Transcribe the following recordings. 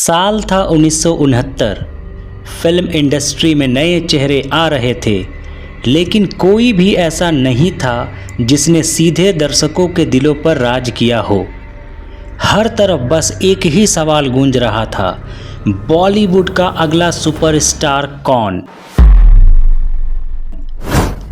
साल था 1969। Film industry में नए चेहरे आ रहे थे, लेकिन कोई भी ऐसा नहीं था जिसने सीधे दर्शकों के दिलों पर राज किया हो। हर तरफ बस एक ही सवाल गूंज रहा था, बॉलीवुड का अगला सुपरस्टार कौन।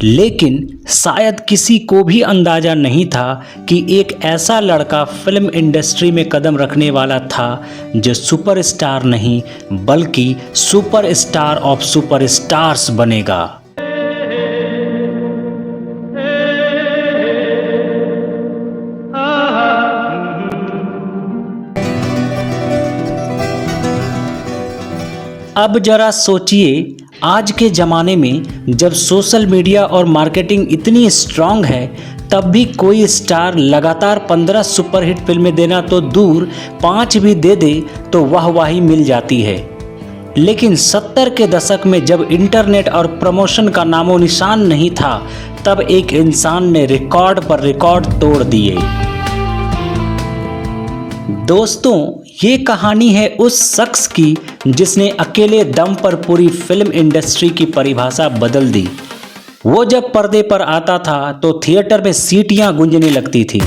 लेकिन शायद किसी को भी अंदाज़ा नहीं था कि एक ऐसा लड़का फिल्म इंडस्ट्री में कदम रखने वाला था जो सुपरस्टार नहीं बल्कि सुपरस्टार ऑफ सुपरस्टार्स बनेगा। अब जरा सोचिए, आज के ज़माने में जब सोशल मीडिया और मार्केटिंग इतनी स्ट्रांग है, तब भी कोई स्टार लगातार 15 सुपरहिट फिल्में देना तो दूर 5 भी दे दे तो वाहवाही मिल जाती है। लेकिन 70 के दशक में जब इंटरनेट और प्रमोशन का नामो निशान नहीं था, तब एक इंसान ने रिकॉर्ड पर रिकॉर्ड तोड़ दिए। दोस्तों, ये कहानी है उस शख्स की जिसने अकेले दम पर पूरी फिल्म इंडस्ट्री की परिभाषा बदल दी। वो जब पर्दे पर आता था तो थिएटर में सीटियां गूंजने लगती थी।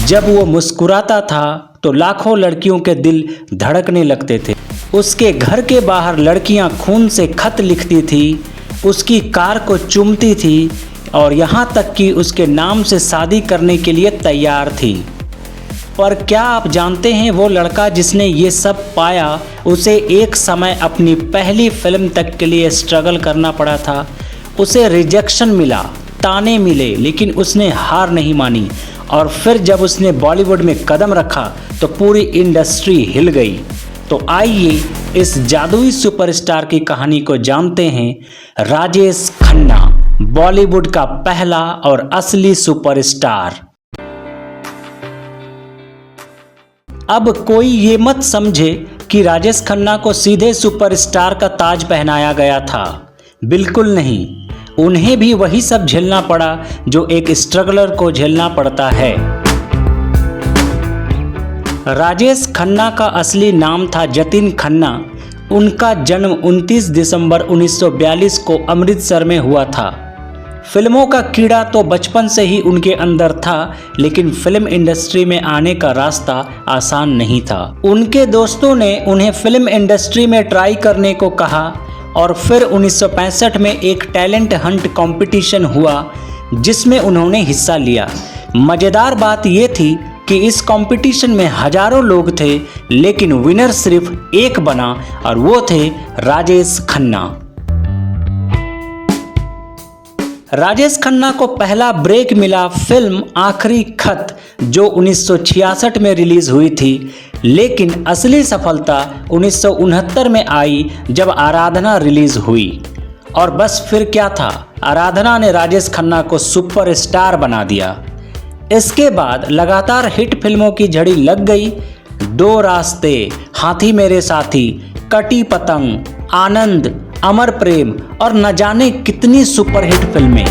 जब वो मुस्कुराता था तो लाखों लड़कियों के दिल धड़कने लगते थे। उसके घर के बाहर लड़कियां खून से खत लिखती थी, उसकी कार को चूमती थी और यहाँ तक कि उसके नाम से शादी करने के लिए तैयार थी। पर क्या आप जानते हैं, वो लड़का जिसने ये सब पाया, उसे एक समय अपनी पहली फिल्म तक के लिए स्ट्रगल करना पड़ा था। उसे रिजेक्शन मिला, ताने मिले, लेकिन उसने हार नहीं मानी। और फिर जब उसने बॉलीवुड में कदम रखा तो पूरी इंडस्ट्री हिल गई। तो आइए इस जादुई सुपरस्टार की कहानी को जानते हैं। राजेश खन्ना, बॉलीवुड का पहला और असली सुपरस्टार। अब कोई ये मत समझे कि राजेश खन्ना को सीधे सुपरस्टार का ताज पहनाया गया था। बिल्कुल नहीं, उन्हें भी वही सब झेलना पड़ा जो एक स्ट्रगलर को झेलना पड़ता है। राजेश खन्ना का असली नाम था जतिन खन्ना। उनका जन्म 29 दिसंबर 1942 को अमृतसर में हुआ था। फिल्मों का कीड़ा तो बचपन से ही उनके अंदर था, लेकिन फिल्म इंडस्ट्री में आने का रास्ता आसान नहीं था। उनके दोस्तों ने उन्हें फिल्म इंडस्ट्री में ट्राई करने को कहा और फिर 1965 में एक टैलेंट हंट कंपटीशन हुआ जिसमें उन्होंने हिस्सा लिया। मज़ेदार बात यह थी कि इस कंपटीशन में हजारों लोग थे, लेकिन विनर सिर्फ एक बना और वो थे राजेश खन्ना। राजेश खन्ना को पहला ब्रेक मिला फिल्म आखिरी खत, जो 1966 में रिलीज हुई थी। लेकिन असली सफलता 1969 में आई जब आराधना रिलीज हुई। और बस फिर क्या था, आराधना ने राजेश खन्ना को सुपरस्टार बना दिया। इसके बाद लगातार हिट फिल्मों की झड़ी लग गई। दो रास्ते, हाथी मेरे साथी, कटी पतंग, आनंद, अमर प्रेम और न जाने कितनी सुपरहिट फिल्में।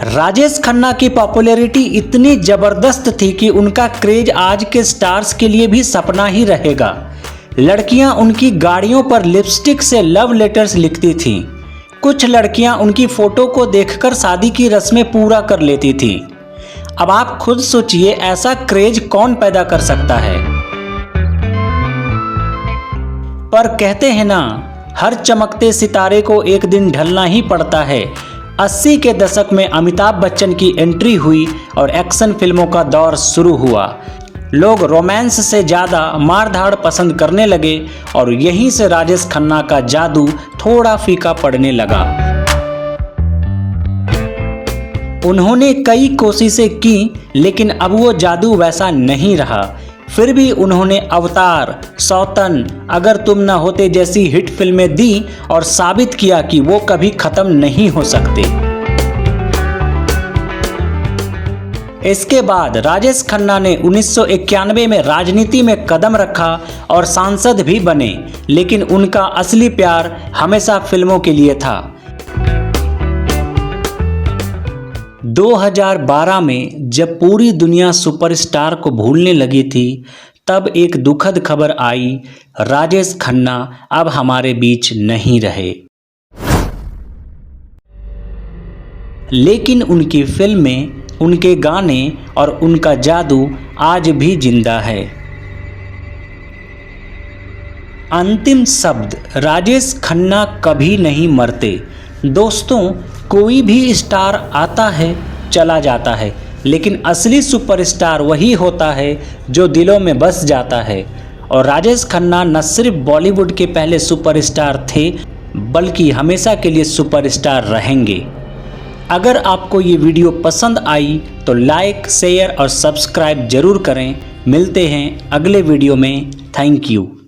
राजेश खन्ना की पॉपुलैरिटी इतनी जबरदस्त थी कि उनका क्रेज आज के स्टार्स के लिए भी सपना ही रहेगा। लड़कियां उनकी गाड़ियों पर लिपस्टिक से लव लेटर्स लिखती थीं। कुछ लड़कियां उनकी फोटो को देखकर शादी की रस्में पूरा कर लेती थीं। अब आप खुद सोचिए, ऐसा क्रेज कौन पैदा कर सकता है। पर कहते हैं ना, हर चमकते सितारे को एक दिन ढलना ही पड़ता है। 80 के दशक में अमिताभ बच्चन की एंट्री हुई और एक्शन फिल्मों का दौर शुरू हुआ। लोग रोमांस से ज़्यादा मारधाड़ पसंद करने लगे और यहीं से राजेश खन्ना का जादू थोड़ा फीका पड़ने लगा। उन्होंने कई कोशिशें की, लेकिन अब वो जादू वैसा नहीं रहा। फिर भी उन्होंने अवतार, सौतन, अगर तुम न होते जैसी हिट फिल्में दी और साबित किया कि वो कभी खत्म नहीं हो सकते। इसके बाद राजेश खन्ना ने 1991 में राजनीति में कदम रखा और सांसद भी बने, लेकिन उनका असली प्यार हमेशा फिल्मों के लिए था। 2012 में जब पूरी दुनिया सुपरस्टार को भूलने लगी थी, तब एक दुखद खबर आई, राजेश खन्ना अब हमारे बीच नहीं रहे। लेकिन उनकी फिल्में, उनके गाने और उनका जादू आज भी जिंदा है। अंतिम शब्द, राजेश खन्ना कभी नहीं मरते। दोस्तों, कोई भी स्टार आता है, चला जाता है, लेकिन असली सुपरस्टार वही होता है जो दिलों में बस जाता है। और राजेश खन्ना न सिर्फ बॉलीवुड के पहले सुपरस्टार थे, बल्कि हमेशा के लिए सुपरस्टार रहेंगे। अगर आपको ये वीडियो पसंद आई तो लाइक, शेयर और सब्सक्राइब जरूर करें। मिलते हैं अगले वीडियो में। Thank you.